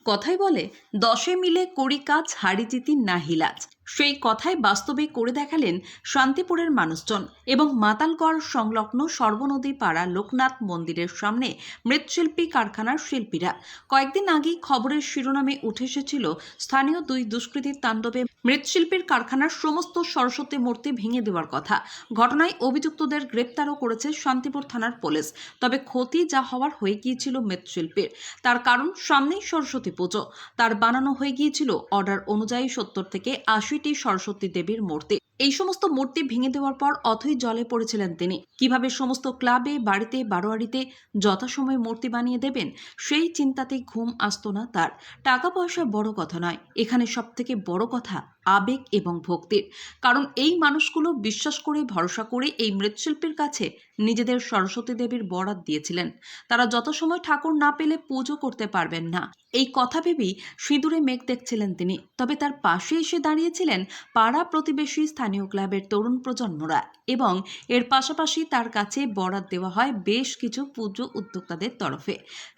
কথাই বলে 10 মিলে করি কাজ হারি জিতি নাহি লাজ। সেই কথাই বাস্তবে করে দেখালেন শান্তিপুরের মানুষজন এবং মাতালগড় সংলগ্ন সর্বনদী পাড়া লোকনাথ মন্দিরের সামনে মৃৎশিল্পী কারখানার শিল্পীরা। কয়েকদিন আগেই খবরের শিরোনামে উঠে এসেছিল স্থানীয় দুই দুষ্কৃতীর তাণ্ডবে মৃৎশিল্পীর কারখানার সমস্ত সরস্বতী মূর্তি ভেঙে দেওয়ার কথা। ঘটনায় অভিযুক্তদের গ্রেপ্তারও করেছে শান্তিপুর থানার পুলিশ। তবে ক্ষতি যা হওয়ার হয়ে গিয়েছিল মৃৎশিল্পীর, তার কারণ সামনেই সরস্বতী পুজো। তার বানানো হয়ে গিয়েছিল অর্ডার অনুযায়ী 70 থেকে 80টি সরস্বতী দেবীর মূর্তি। এই সমস্ত মূর্তি ভেঙে দেওয়ার পর অথই জলে পড়েছিলেন তিনি। কিভাবে সমস্ত ক্লাবে, বাড়িতে, বারোয়ারিতে যথাসময়ে মূর্তি বানিয়ে দেবেন সেই চিন্তাতেই ঘুম আসতো না তার। টাকা পয়সা বড় কথা নয়, এখানে সব থেকে বড় কথা আবেগ এবং ভক্তির। কারণ এই মানুষগুলো বিশ্বাস করে, ভরসা করে এই মৃৎশিল্পীর কাছে নিজেদের সরস্বতী দেবীর বরাত দিয়েছিলেন। তারা যত সময় ঠাকুর না পেলে পুজো করতে পারবেন না, এই কথা ভেবেই সিঁদুরে মেঘ দেখছিলেন তিনি। তবে তার পাশে এসে দাঁড়িয়েছিলেন পাড়া প্রতিবেশী, স্থানীয় ক্লাবের তরুণ প্রজন্মরা এবং এর পাশাপাশি তার কাছে বরাত দেওয়া হয় বেশ কিছু পুজো উদ্যোক্তাদের তরফে।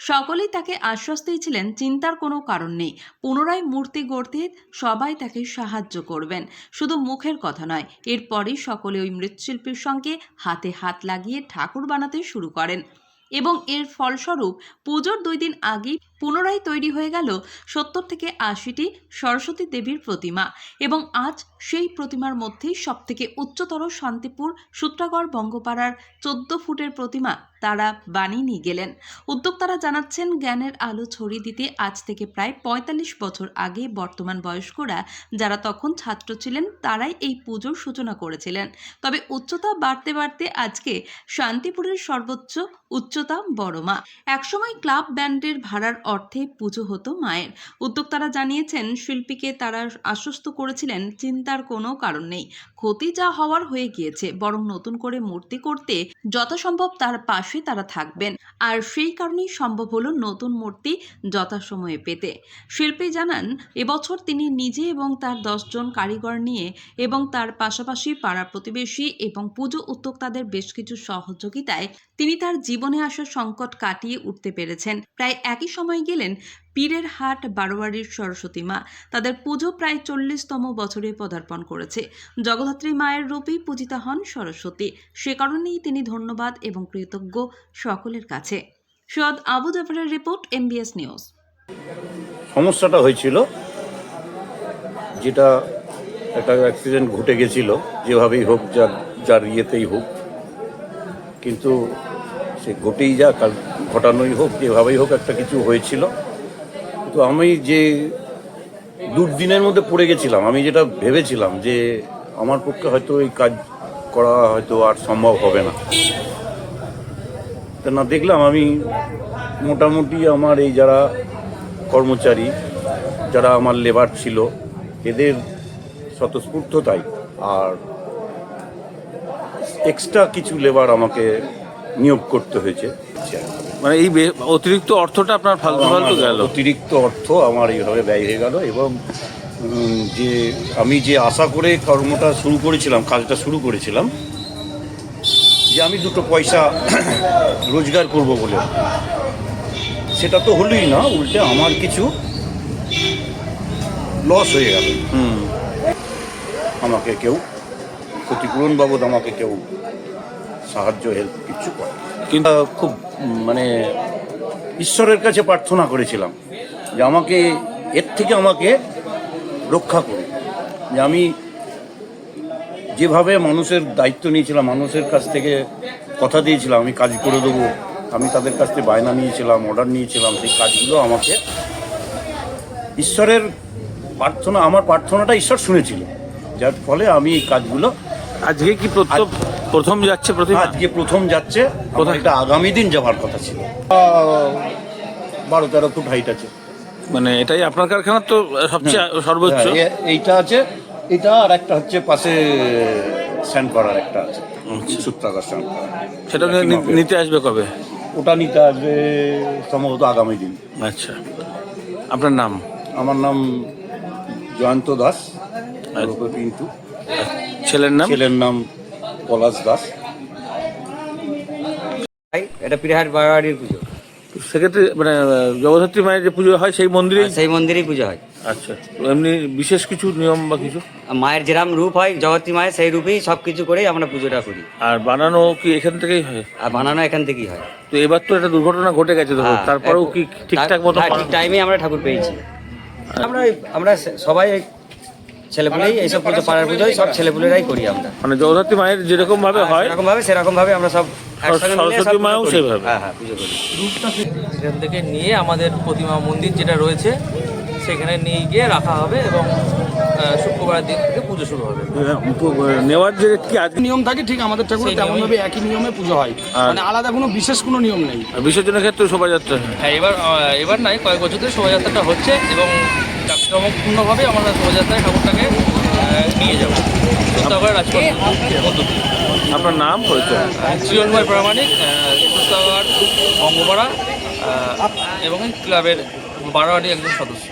সকলেই তাকে আশ্বাস দিয়েছিলেন চিন্তার কোনো কারণ নেই, পুনরায় মূর্তি গড়তে সবাই তাকে সাহায্য করবেন, শুধু মুখের কথা নয়। এরপরই সকলে ওই মৃৎশিল্পীর সঙ্গে হাতে হাত লাগিয়ে ঠাকুর বানাতে শুরু করেন এবং এর ফলস্বরূপ পুজোর 2 দিন আগেই পুনরায় তৈরি হয়ে গেল 70 থেকে 80টি সরস্বতী দেবীর প্রতিমা। এবং আজ সেই প্রতিমার মধ্যেই সবথেকে উচ্চতর শান্তিপুর সূত্রাগড় বঙ্গপাড়ার 14 ফুটের প্রতিমা তারা বানিয়ে নিয়ে গেলেন। উদ্যোক্তারা জানাচ্ছেন, জ্ঞানের আলো ছড়িয়ে দিতে আজ থেকে প্রায় 45 বছর আগে বর্তমান বয়স্করা যারা তখন ছাত্র ছিলেন তারাই এই পুজোর সূচনা করেছিলেন। তবে উচ্চতা বাড়তে বাড়তে আজকে শান্তিপুরের সর্বোচ্চ উচ্চতা বড় মা। একসময় ক্লাব ব্যান্ডের ভাড়ার অর্থে পুজো হতো মায়ের। উদ্যোক্তারা জানিয়েছেন, শিল্পীকে তারা আশ্বস্ত করেছিলেন চিন্তার কোনো কারণ নেই, ক্ষতি যা হওয়ার হয়ে গিয়েছে, বরং নতুন করে মূর্তি করতে যথাসম্ভব তার পাশে তারা থাকবেন। আর সেই কারণেই সম্ভব হলো নতুন মূর্তি যথাসময়ে পেতে। শিল্পী জানান, এবছর তিনি নিজে এবং তার 10 জন কারিগর নিয়ে এবং তার পাশাপাশি পাড়া প্রতিবেশী এবং পুজো উদ্যোক্তাদের বেশ কিছু সহযোগিতায় তিনি তার জীবনে আসা সংকট কাটিয়ে উঠতে পেরেছেন। প্রায় একই সময় গেলেন পীরের হাট বারোয়ারির সরস্বতী মা। তাদের পুজো প্রায় 40তম বছরে পদার্পণ করেছে। জগদ্ধাত্রী মায়ের রূপেই পূজিতা হন সরস্বতী। সে কারণেই তিনি ধন্যবাদ এবং কৃতজ্ঞ সকলের কাছে। সৈয়দ আবু জাফরের রিপোর্ট, MBS নিউজ। সমস্যাটা হয়েছিল, যেটা একটা অ্যাক্সিডেন্ট ঘটে গেছিল, যেভাবেই হোক, যার ইয়েতেই হোক, কিন্তু সে ঘটেই যাক আর ঘটানোই হোক, যেভাবেই হোক একটা কিছু হয়েছিল। কিন্তু আমি যে দুর্দিনের মধ্যে পড়ে গেছিলাম, আমি যেটা ভেবেছিলাম যে আমার পক্ষে হয়তো এই কাজ করা হয়তো আর সম্ভব হবে না, তা না দেখলাম আমি মোটামুটি আমার এই যারা কর্মচারী, যারা আমার লেবার ছিল, এদের স্বতঃস্ফূর্ততাই আর এক্সট্রা কিছু লেবার আমাকে নিয়োগ করতে হয়েছে। মানে এই অতিরিক্ত অর্থটা আপনার ফালতু গেল, অতিরিক্ত অর্থ আমার এইভাবে ব্যয় হয়ে গেল। এবং যে আমি যে আশা করে কর্মটা শুরু করেছিলাম, কাজটা শুরু করেছিলাম, যে আমি 2 পয়সা রোজগার করব বলে, সেটা তো হলোই না, উল্টে আমার কিছু লস হয়ে গেল। আমাকে কেউ ক্ষতিপূরণ বাবদ আমাকে কেউ সাহায্য, হেল্প কিছু করে। কিন্তু খুব মানে ঈশ্বরের কাছে প্রার্থনা করেছিলাম যে আমাকে এর থেকে আমাকে রক্ষা করুন। যে আমি যেভাবে মানুষের দায়িত্ব নিয়েছিলাম, মানুষের কাছ থেকে কথা দিয়েছিলাম আমি কাজ করে দেবো, আমি তাদের কাছ থেকে বায়না নিয়েছিলাম, অর্ডার নিয়েছিলাম, সেই কাজগুলো আমাকে ঈশ্বরের প্রার্থনা, আমার প্রার্থনাটা ঈশ্বর শুনেছিল, যার ফলে আমি এই কাজগুলো। আজকে কি প্রথম যাচ্ছে? আজকে প্রথম যাচ্ছে। কোথায়? এটা আগামী দিন যাওয়ার কথা ছিল। 12-13 ফুট হাইট আছে। মানে এটাই আপনার কারখানার তো সবচেয়ে সর্বোচ্চ? এইটা আছে, এটা আর একটা হচ্ছে পাশে স্ট্যান্ড করার একটা আছে, সূত্রাগার স্ট্যান্ড। সেটা নিতে আসবে কবে? ওটা নিতে আসবে সম্ভবত আগামী দিন। আচ্ছা, আপনার নাম? আমার নাম জয়ন্ত দাস, পিন্টু। ছেলের নাম? ছেলের নাম পলাশ দাস। এটা পীরহাট বারোয়ারির পুজো। সেক্ষেত্রে মানে জগদ্ধাত্রী মায়ের যে পুজো হয় সেই মন্দিরেই? সেই মন্দিরেই পুজো হয়। আচ্ছা, তো এমনি বিশেষ কিছু নিয়ম বা কিছু? আর মায়ের যেরকম রূপ হয় জগতী মায়ের, সেই রূপেই সব কিছু করেই আমরা পুজোটা করি। আর বানানো কি এখান থেকেই হয়? আর বানানো এখান থেকেই হয়। তো এবার তো একটা দুর্ঘটনা ঘটে গেছে, তো হ্যাঁ, তারপরেও কি ঠিকঠাক মতো? হ্যাঁ, ঠিক টাইমে আমরা ঠাকুর পেয়েছি। আমরা সবাই ছেলেপুলেই এইসব পুজো, পাড়ার পুজোই সব ছেলেপুলেরাই করি আমরা। মানে জগদ্ধাত্রী মায়ের যেরকম ভাবে হয় সেরকম ভাবে আমরা সব একসঙ্গে মিলে সব সরস্বতী পুজো মায়েও করি। সেইভাবে? হ্যাঁ হ্যাঁ, পুজো করি। সেখান থেকে নিয়ে আমাদের প্রতিমা মন্দির যেটা রয়েছে সেখানে নিয়ে গিয়ে রাখা হবে এবং শুক্রবারের দিন থেকে পুজো শুরু হবে। নেওয়ার যে কি আজ নিয়ম থাকে ঠিক আমাদের ঠাকুর সেই তেমন নিয়মেই। ভাবে একই নিয়মে পুজো হয়, আর- মানে আলাদা কোনো বিশেষ কোনো নিয়ম নেই। বিসর্জনের ক্ষেত্রে শোভাযাত্রা হয়? হ্যাঁ, এবার নাই, কয়েক বছর ধরে শোভাযাত্রাটা হচ্ছে এবং জাঁকজমকপূর্ণভাবে আমরা শোভাযাত্রায় ঠাকুরটাকে নিয়ে যাবো সুস্তাগড় রাজপথ মধ্য দিয়ে। আপনার নাম পরিচয়? চিরন্ময় প্রামাণিক, সুস্তাগড় অঙ্গপাড়া এবং এই ক্লাবের বারোয়ারি একজন সদস্য।